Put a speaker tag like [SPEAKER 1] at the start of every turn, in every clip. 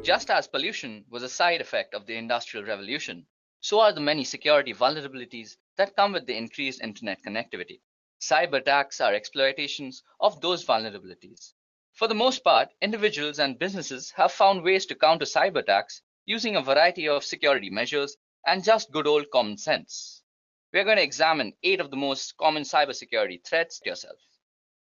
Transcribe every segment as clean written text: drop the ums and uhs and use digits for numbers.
[SPEAKER 1] Just as pollution was a side effect of the Industrial Revolution, so are the many security vulnerabilities that come with the increased internet connectivity. Cyber attacks are exploitations of those vulnerabilities. For the most part, individuals and businesses have found ways to counter cyber attacks using a variety of security measures and just good old common sense. We're going to examine 8 of the most common cybersecurity threats yourself.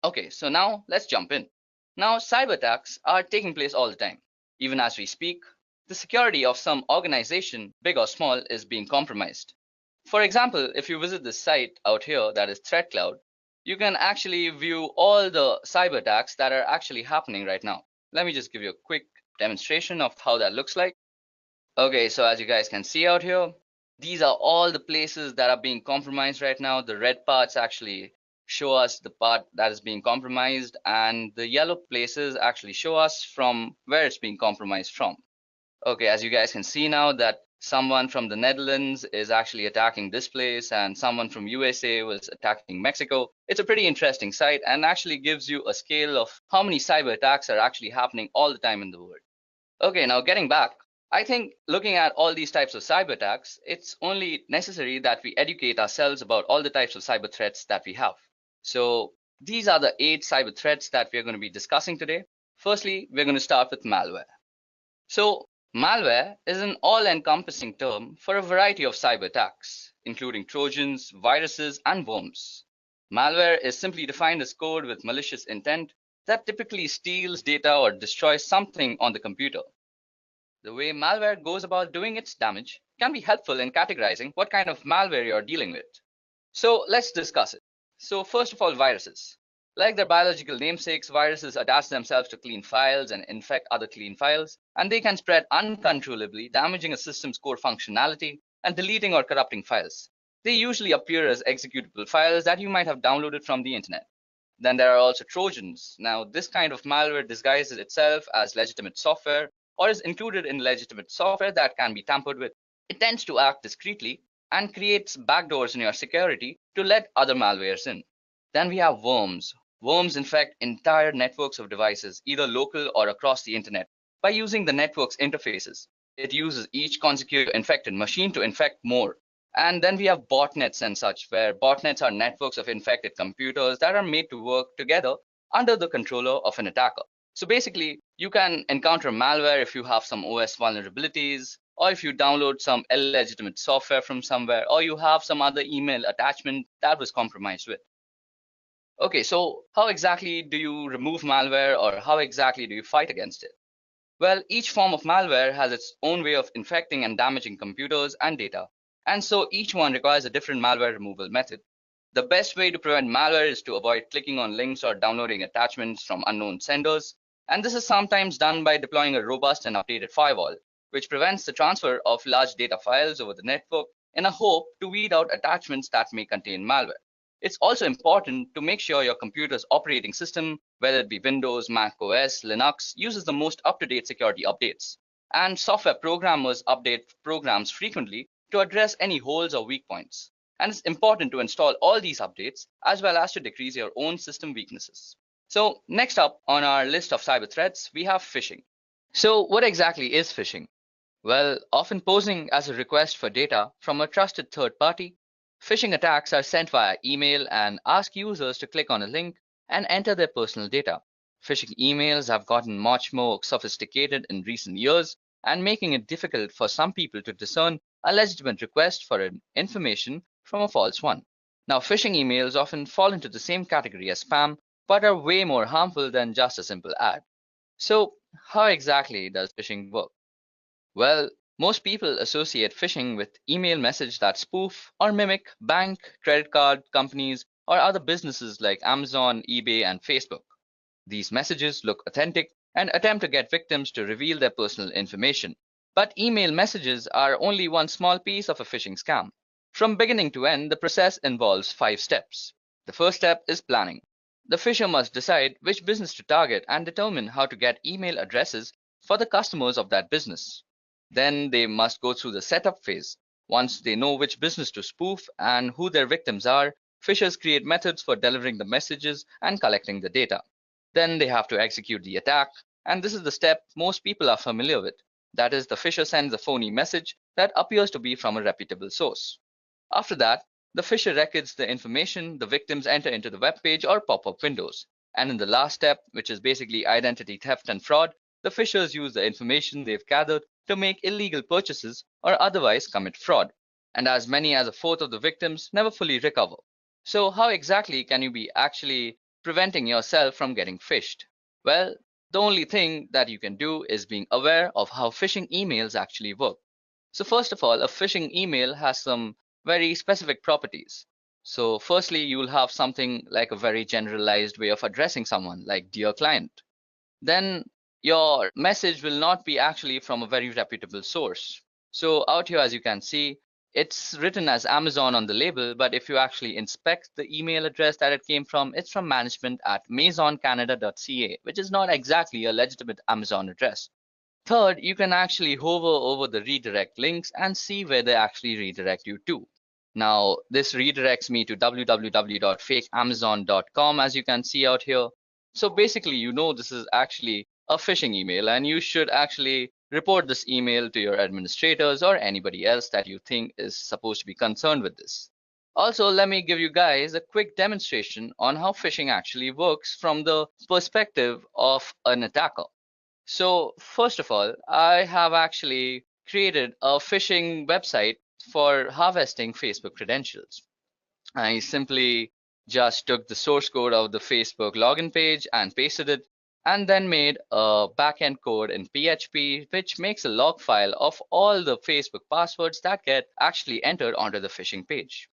[SPEAKER 1] Okay, so now let's jump in. Now, cyber attacks are taking place all the time. Even as we speak, the security of some organization, big or small, is being compromised. For example, if you visit this site out here that is ThreatCloud, you can actually view all the cyber attacks that are actually happening right now. Let me just give you a quick demonstration of how that looks like. Okay, so as you guys can see out here, these are all the places that are being compromised right now. The red parts actually show us the part that is being compromised, and the yellow places actually show us from where it's being compromised from. Okay, as you guys can see now that someone from the Netherlands is actually attacking this place and someone from USA was attacking Mexico. It's a pretty interesting site and actually gives you a scale of how many cyber attacks are actually happening all the time in the world. Okay, now getting back, I think looking at all these types of cyber attacks, it's only necessary that we educate ourselves about all the types of cyber threats that we have. So these are the 8 cyber threats that we're going to be discussing today. Firstly, we're going to start with malware. So malware is an all-encompassing term for a variety of cyber attacks, including Trojans, viruses, and worms. Malware is simply defined as code with malicious intent that typically steals data or destroys something on the computer. The way malware goes about doing its damage can be helpful in categorizing what kind of malware you're dealing with. So let's discuss it. So first of all, viruses. Like their biological namesakes, viruses attach themselves to clean files and infect other clean files, and they can spread uncontrollably, damaging a system's core functionality and deleting or corrupting files. They usually appear as executable files that you might have downloaded from the internet. Then there are also Trojans. Now, this kind of malware disguises itself as legitimate software or is included in legitimate software that can be tampered with. It tends to act discreetly and creates backdoors in your security to let other malwares in. Then we have worms. Worms infect entire networks of devices, either local or across the internet, by using the network's interfaces. It uses each consecutive infected machine to infect more. And then we have botnets and such, where botnets are networks of infected computers that are made to work together under the controller of an attacker. So basically, you can encounter malware if you have some OS vulnerabilities, or if you download some illegitimate software from somewhere, or you have some other email attachment that was compromised with. Okay, so how exactly do you remove malware, or how exactly do you fight against it? Well, each form of malware has its own way of infecting and damaging computers and data, and so each one requires a different malware removal method. The best way to prevent malware is to avoid clicking on links or downloading attachments from unknown senders, and this is sometimes done by deploying a robust and updated firewall, which prevents the transfer of large data files over the network in a hope to weed out attachments that may contain malware. It's also important to make sure your computer's operating system, whether it be Windows, Mac OS, Linux, uses the most up-to-date security updates. And software programmers update programs frequently to address any holes or weak points. And it's important to install all these updates as well as to decrease your own system weaknesses. So next up on our list of cyber threats, we have phishing. So what exactly is phishing? Well, often posing as a request for data from a trusted third party, phishing attacks are sent via email and ask users to click on a link and enter their personal data. Phishing emails have gotten much more sophisticated in recent years and making it difficult for some people to discern a legitimate request for information from a false one. Now, phishing emails often fall into the same category as spam, but are way more harmful than just a simple ad. So, how exactly does phishing work? Well, most people associate phishing with email messages that spoof or mimic bank, credit card companies, or other businesses like Amazon, eBay, and Facebook. These messages look authentic and attempt to get victims to reveal their personal information. But email messages are only one small piece of a phishing scam. From beginning to end, the process involves 5 steps. The first step is planning. The phisher must decide which business to target and determine how to get email addresses for the customers of that business. Then they must go through the setup phase. Once they know which business to spoof and who their victims are, phishers create methods for delivering the messages and collecting the data. Then they have to execute the attack, and this is the step most people are familiar with. That is, the phisher sends a phony message that appears to be from a reputable source. After that, the phisher records the information the victims enter into the web page or pop-up windows. And in the last step, which is basically identity theft and fraud, the phishers use the information they've gathered to make illegal purchases or otherwise commit fraud. And as many as a fourth of the victims never fully recover. So how exactly can you be actually preventing yourself from getting phished? Well, the only thing that you can do is being aware of how phishing emails actually work. So first of all, a phishing email has some very specific properties. So firstly, you will have something like a very generalized way of addressing someone, like dear client. Then your message will not be actually from a very reputable source. So out here, as you can see, it's written as Amazon on the label, but if you actually inspect the email address that it came from, it's from management at masoncanada.ca, which is not exactly a legitimate Amazon address. Third, you can actually hover over the redirect links and see where they actually redirect you to. Now, this redirects me to www.fakeamazon.com, as you can see out here. So basically, you know this is actually a phishing email, and you should actually report this email to your administrators or anybody else that you think is supposed to be concerned with this. Also, let me give you guys a quick demonstration on how phishing actually works from the perspective of an attacker. So first of all, I have actually created a phishing website for harvesting Facebook credentials. I simply just took the source code of the Facebook login page and pasted it, and then made a backend code in PHP, which makes a log file of all the Facebook passwords that get actually entered onto the phishing page.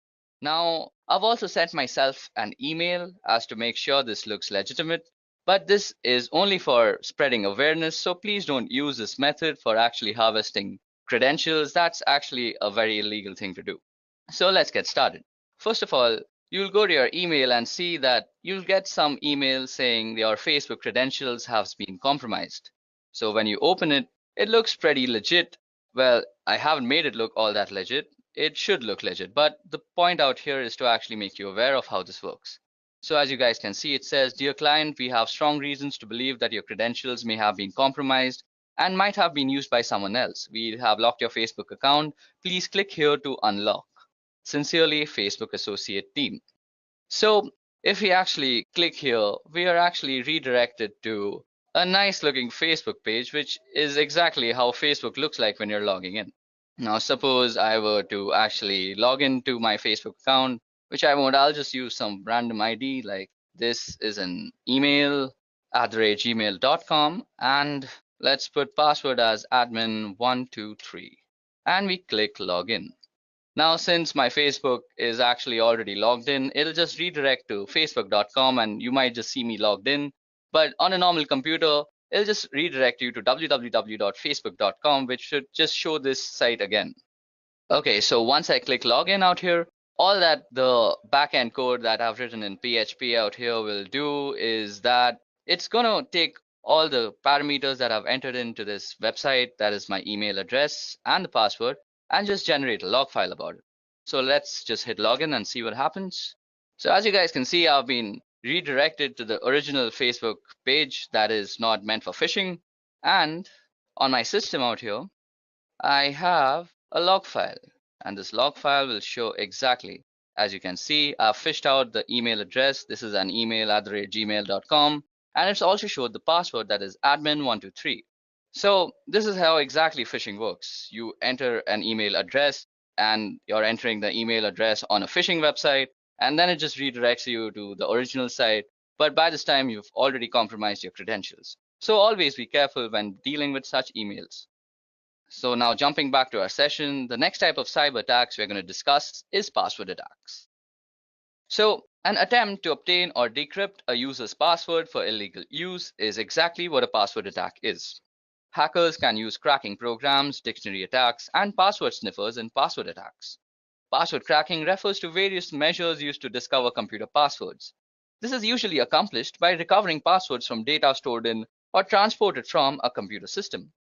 [SPEAKER 1] Now, I've also sent myself an email as to make sure this looks legitimate, but this is only for spreading awareness, so please don't use this method for actually harvesting credentials. That's actually a very illegal thing to do. So let's get started. First of all, you'll go to your email and see that you'll get some email saying your Facebook credentials have been compromised. So when you open it, it looks pretty legit. Well, I haven't made it look all that legit. It should look legit, but the point out here is to actually make you aware of how this works. So as you guys can see, it says, "Dear client, we have strong reasons to believe that your credentials may have been compromised and might have been used by someone else. We have locked your Facebook account. Please click here to unlock. Sincerely, Facebook Associate Team." So if we actually click here, we are actually redirected to a nice looking Facebook page, which is exactly how Facebook looks like when you're logging in. Now, suppose I were to actually log into my Facebook account, which I won't, I'll just use some random ID, like this is an email @gmail.com, and let's put password as admin123, and we click login. Now, since my Facebook is actually already logged in, it'll just redirect to facebook.com, and you might just see me logged in. But on a normal computer, it'll just redirect you to www.facebook.com, which should just show this site again. Okay, so once I click login out here, all that the backend code that I've written in PHP out here will do is that it's going to take all the parameters that I've entered into this website, that is my email address and the password, and just generate a log file about it. So let's just hit login and see what happens. So as you guys can see, I've been redirected to the original Facebook page that is not meant for phishing. And on my system out here, I have a log file, and this log file will show exactly, as you can see, I've fished out the email address. This is an email @gmail.com, and it's also showed the password, that is admin123. So this is how exactly phishing works. You enter an email address, and you're entering the email address on a phishing website, and then it just redirects you to the original site. But by this time, you've already compromised your credentials. So always be careful when dealing with such emails. So now jumping back to our session, the next type of cyber attacks we're going to discuss is password attacks. So an attempt to obtain or decrypt a user's password for illegal use is exactly what a password attack is. Hackers can use cracking programs, dictionary attacks, and password sniffers in password attacks. Password cracking refers to various measures used to discover computer passwords. This is usually accomplished by recovering passwords from data stored in or transported from a computer system.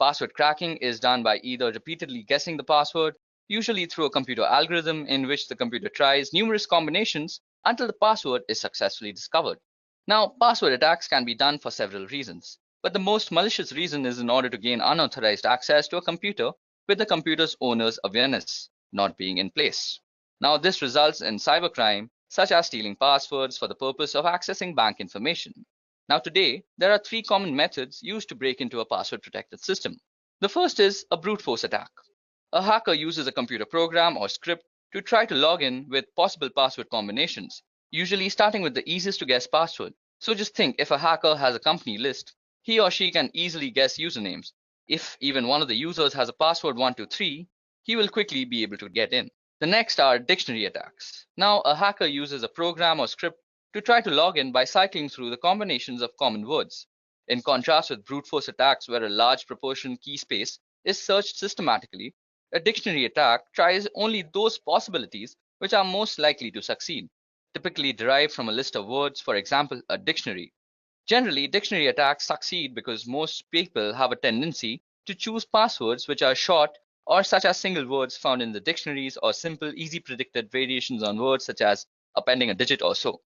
[SPEAKER 1] Password cracking is done by either repeatedly guessing the password, usually through a computer algorithm in which the computer tries numerous combinations until the password is successfully discovered. Now, password attacks can be done for several reasons. But the most malicious reason is in order to gain unauthorized access to a computer with the computer's owner's awareness not being in place. Now, this results in cybercrime, such as stealing passwords for the purpose of accessing bank information. Now, today, there are three common methods used to break into a password protected system. The first is a brute force attack. A hacker uses a computer program or script to try to log in with possible password combinations, usually starting with the easiest to guess password. So just think, if a hacker has a company list, he or she can easily guess usernames. If even one of the users has a password 123, he will quickly be able to get in. The next are dictionary attacks. Now, a hacker uses a program or script to try to log in by cycling through the combinations of common words. In contrast with brute force attacks, where a large proportion key space is searched systematically, a dictionary attack tries only those possibilities which are most likely to succeed, typically derived from a list of words, for example, a dictionary. Generally, dictionary attacks succeed because most people have a tendency to choose passwords which are short or such as single words found in the dictionaries or simple, easy predicted variations on words such as appending a digit or so.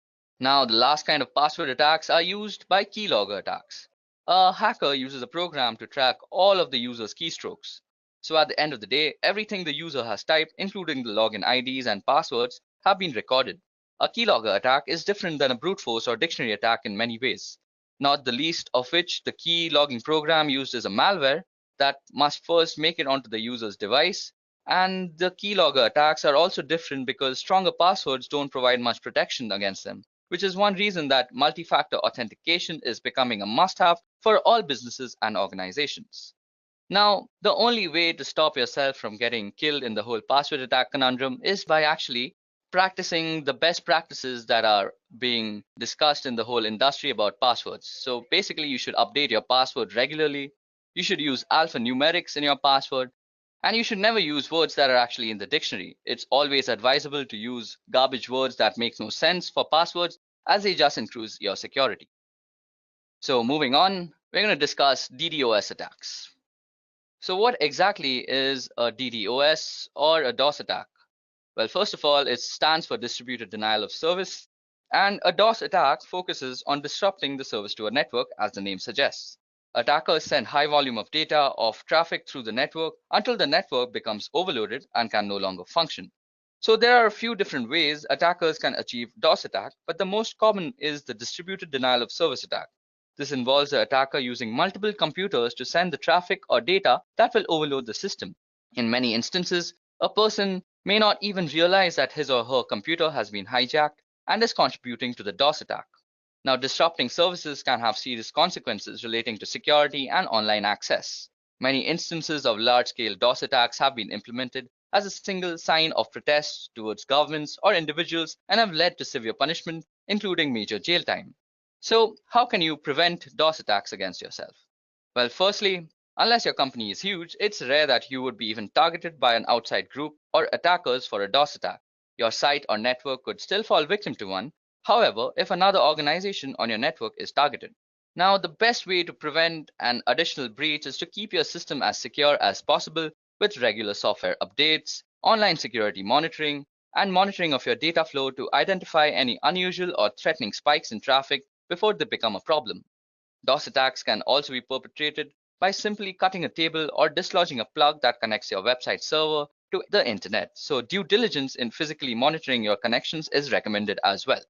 [SPEAKER 1] Now, the last kind of password attacks are used by keylogger attacks. A hacker uses a program to track all of the user's keystrokes. So at the end of the day, everything the user has typed, including the login IDs and passwords, have been recorded. A keylogger attack is different than a brute force or dictionary attack in many ways, not the least of which the key logging program used is a malware that must first make it onto the user's device. And the keylogger attacks are also different because stronger passwords don't provide much protection against them, which is one reason that multi-factor authentication is becoming a must-have for all businesses and organizations. Now, the only way to stop yourself from getting killed in the whole password attack conundrum is by actually practicing the best practices that are being discussed in the whole industry about passwords. So basically, you should update your password regularly. You should use alphanumerics in your password. And you should never use words that are actually in the dictionary. It's always advisable to use garbage words that make no sense for passwords, as they just increase your security. So moving on, we're going to discuss DDoS attacks. So what exactly is a DDoS or a DOS attack? Well, first of all, it stands for distributed denial of service, and a DOS attack focuses on disrupting the service to a network, as the name suggests. Attackers send high volume of data of traffic through the network until the network becomes overloaded and can no longer function. So there are a few different ways attackers can achieve DOS attack, but the most common is the distributed denial of service attack. This involves the attacker using multiple computers to send the traffic or data that will overload the system. In many instances, a person may not even realize that his or her computer has been hijacked and is contributing to the DOS attack. Now, disrupting services can have serious consequences relating to security and online access. Many instances of large-scale DOS attacks have been implemented as a single sign of protest towards governments or individuals and have led to severe punishment, including major jail time. So, how can you prevent DOS attacks against yourself? Well, firstly, unless your company is huge, it's rare that you would be even targeted by an outside group or attackers for a DOS attack. Your site or network could still fall victim to one, however, if another organization on your network is targeted. Now, the best way to prevent an additional breach is to keep your system as secure as possible with regular software updates, online security monitoring, and monitoring of your data flow to identify any unusual or threatening spikes in traffic before they become a problem. DOS attacks can also be perpetrated by simply cutting a table or dislodging a plug that connects your website server to the internet. So due diligence in physically monitoring your connections is recommended as well.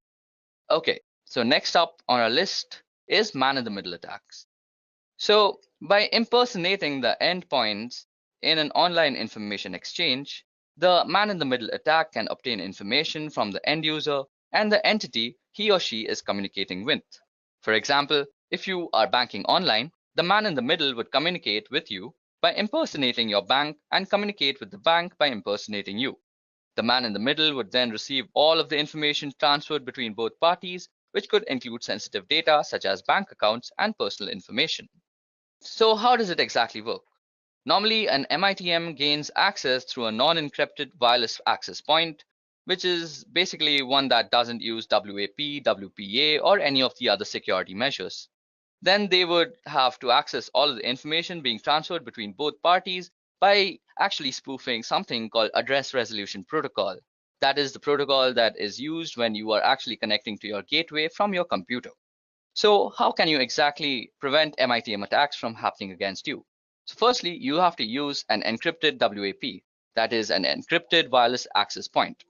[SPEAKER 1] Okay, so next up on our list is man-in-the-middle attacks. So by impersonating the endpoints in an online information exchange, the man-in-the-middle attack can obtain information from the end user and the entity he or she is communicating with. For example, if you are banking online, the man in the middle would communicate with you by impersonating your bank and communicate with the bank by impersonating you. The man in the middle would then receive all of the information transferred between both parties, which could include sensitive data such as bank accounts and personal information. So how does it exactly work? Normally, an MITM gains access through a non-encrypted wireless access point, which is basically one that doesn't use WAP, WPA, or any of the other security measures. Then they would have to access all of the information being transferred between both parties by actually spoofing something called address resolution protocol. That is the protocol that is used when you are actually connecting to your gateway from your computer. So how can you exactly prevent MITM attacks from happening against you? So firstly, you have to use an encrypted WAP, that is an encrypted wireless access point.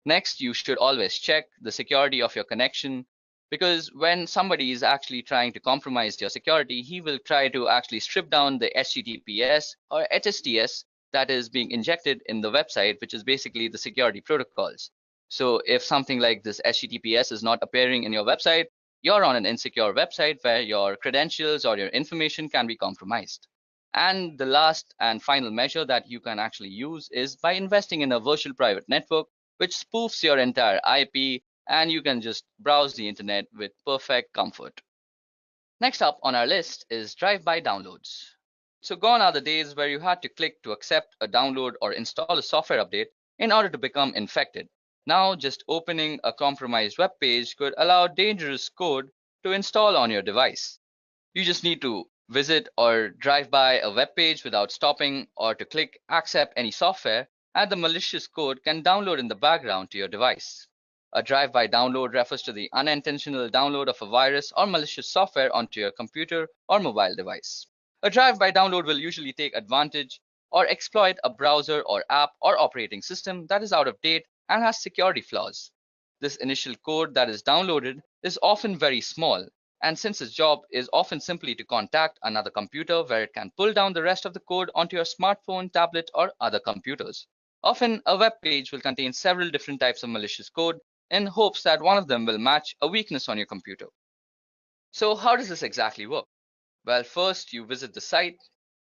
[SPEAKER 1] Next, you should always check the security of your connection, because when somebody is actually trying to compromise your security, he will try to actually strip down the HTTPS or HSTS that is being injected in the website, which is basically the security protocols. So if something like this HTTPS is not appearing in your website, you're on an insecure website where your credentials or your information can be compromised. And the last and final measure that you can actually use is by investing in a virtual private network which spoofs your entire IP, and you can just browse the internet with perfect comfort. Next up on our list is drive-by downloads. So gone are the days where you had to click to accept a download or install a software update in order to become infected. Now just opening a compromised web page could allow dangerous code to install on your device. You just need to visit or drive by a web page without stopping, or to click accept any software, and the malicious code can download in the background to your device. A drive-by download refers to the unintentional download of a virus or malicious software onto your computer or mobile device. A drive-by download will usually take advantage or exploit a browser or app or operating system that is out of date and has security flaws. This initial code that is downloaded is often very small, and since its job is often simply to contact another computer where it can pull down the rest of the code onto your smartphone, tablet, or other computers. Often, a web page will contain several different types of malicious code in hopes that one of them will match a weakness on your computer. So how does this exactly work? Well, first you visit the site,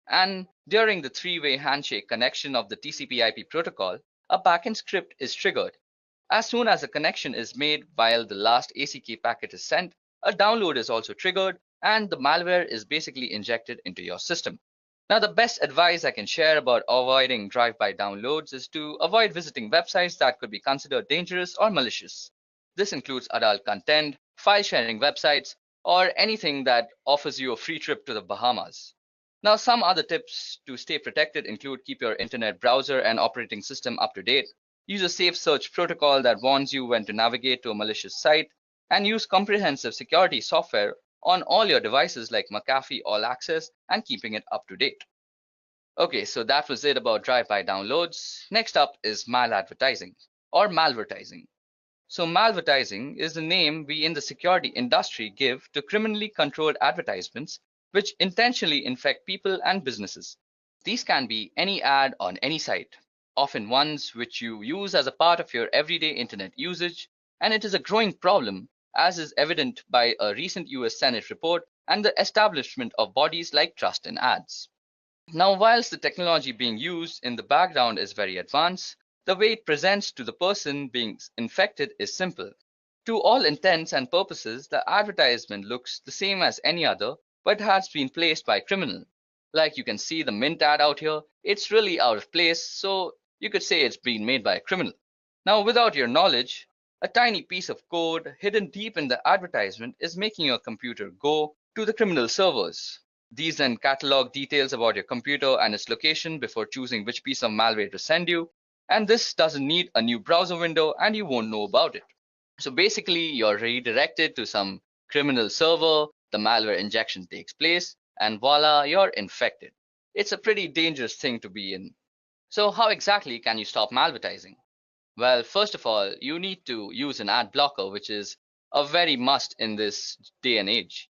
[SPEAKER 1] and during the three-way handshake connection of the TCP/IP protocol, a backend script is triggered. As soon as a connection is made while the last ACK packet is sent, a download is also triggered and the malware is basically injected into your system. Now, the best advice I can share about avoiding drive-by downloads is to avoid visiting websites that could be considered dangerous or malicious. This includes adult content, file sharing websites, or anything that offers you a free trip to the Bahamas. Now, some other tips to stay protected include keep your internet browser and operating system up to date, use a safe search protocol that warns you when to navigate to a malicious site, and use comprehensive security software on all your devices like McAfee All Access and keeping it up to date. Okay, so that was it about drive-by downloads. Next up is maladvertising or malvertising. So malvertising is the name we in the security industry give to criminally controlled advertisements which intentionally infect people and businesses. These can be any ad on any site, often ones which you use as a part of your everyday internet usage, and it is a growing problem, as is evident by a recent US Senate report and the establishment of bodies like Trust in Ads. Now, whilst the technology being used in the background is very advanced, the way it presents to the person being infected is simple. To all intents and purposes, the advertisement looks the same as any other, but has been placed by a criminal. Like you can see the mint ad out here, it's really out of place, so you could say it's been made by a criminal. Now, without your knowledge, a tiny piece of code hidden deep in the advertisement is making your computer go to the criminal servers. These then catalog details about your computer and its location before choosing which piece of malware to send you. And this doesn't need a new browser window and you won't know about it. So basically, you're redirected to some criminal server, the malware injection takes place, and voila, you're infected. It's a pretty dangerous thing to be in. So how exactly can you stop malvertising? Well, first of all, you need to use an ad blocker, which is a very must in this day and age.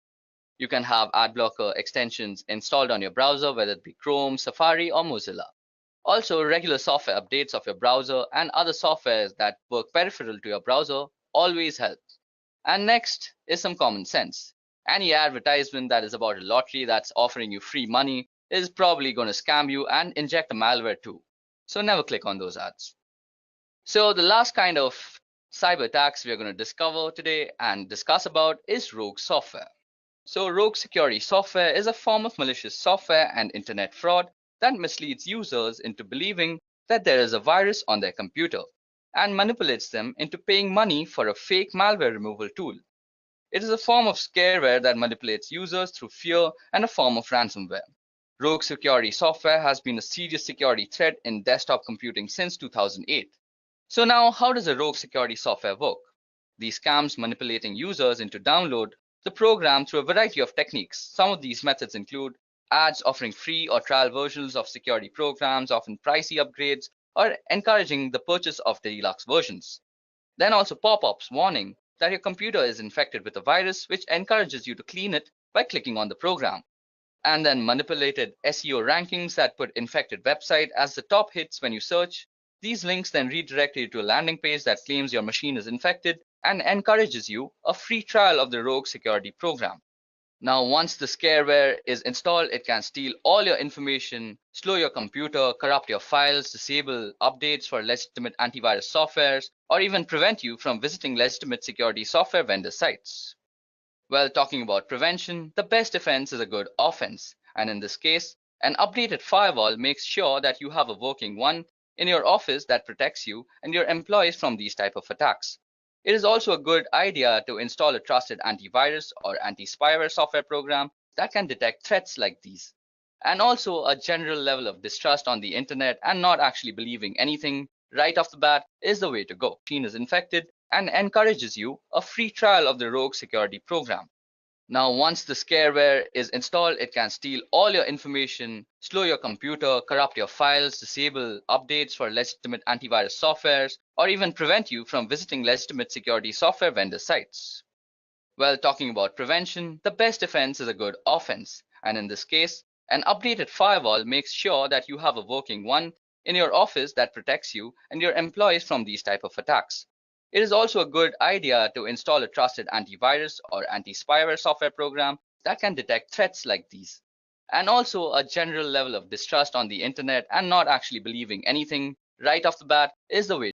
[SPEAKER 1] You can have ad blocker extensions installed on your browser, whether it be Chrome, Safari, or Mozilla. Also, regular software updates of your browser and other softwares that work peripheral to your browser always help. And next is some common sense. Any advertisement that is about a lottery that's offering you free money is probably going to scam you and inject a malware too. So never click on those ads. So the last kind of cyber attacks we are going to discover today and discuss about is rogue software. So rogue security software is a form of malicious software and internet fraud that misleads users into believing that there is a virus on their computer and manipulates them into paying money for a fake malware removal tool. It is a form of scareware that manipulates users through fear and a form of ransomware. Rogue security software has been a serious security threat in desktop computing since 2008. So now, how does a rogue security software work? These scams manipulating users into download the program through a variety of techniques. Some of these methods include ads offering free or trial versions of security programs, often pricey upgrades, or encouraging the purchase of the deluxe versions. Then also pop-ups warning that your computer is infected with a virus, which encourages you to clean it by clicking on the program. And then manipulated SEO rankings that put infected website as the top hits when you search. These links then redirect you to a landing page that claims your machine is infected and encourages you a free trial of the rogue security program. Now, once the scareware is installed, it can steal all your information, slow your computer, corrupt your files, disable updates for legitimate antivirus softwares, or even prevent you from visiting legitimate security software vendor sites. Well, talking about prevention, the best defense is a good offense. And in this case, an updated firewall makes sure that you have a working one in your office that protects you and your employees from these type of attacks. It is also a good idea to install a trusted antivirus or anti-spyware software program that can detect threats like these. And also a general level of distrust on the internet and not actually believing anything right off the bat is the way to go. Machine is infected and encourages you a free trial of the rogue security program. Now, once the scareware is installed, it can steal all your information, slow your computer, corrupt your files, disable updates for legitimate antivirus softwares, or even prevent you from visiting legitimate security software vendor sites. Well, talking about prevention, the best defense is a good offense. And in this case, an updated firewall makes sure that you have a working one in your office that protects you and your employees from these type of attacks. It is also a good idea to install a trusted antivirus or anti-spyware software program that can detect threats like these. And also a general level of distrust on the internet and not actually believing anything right off the bat is the way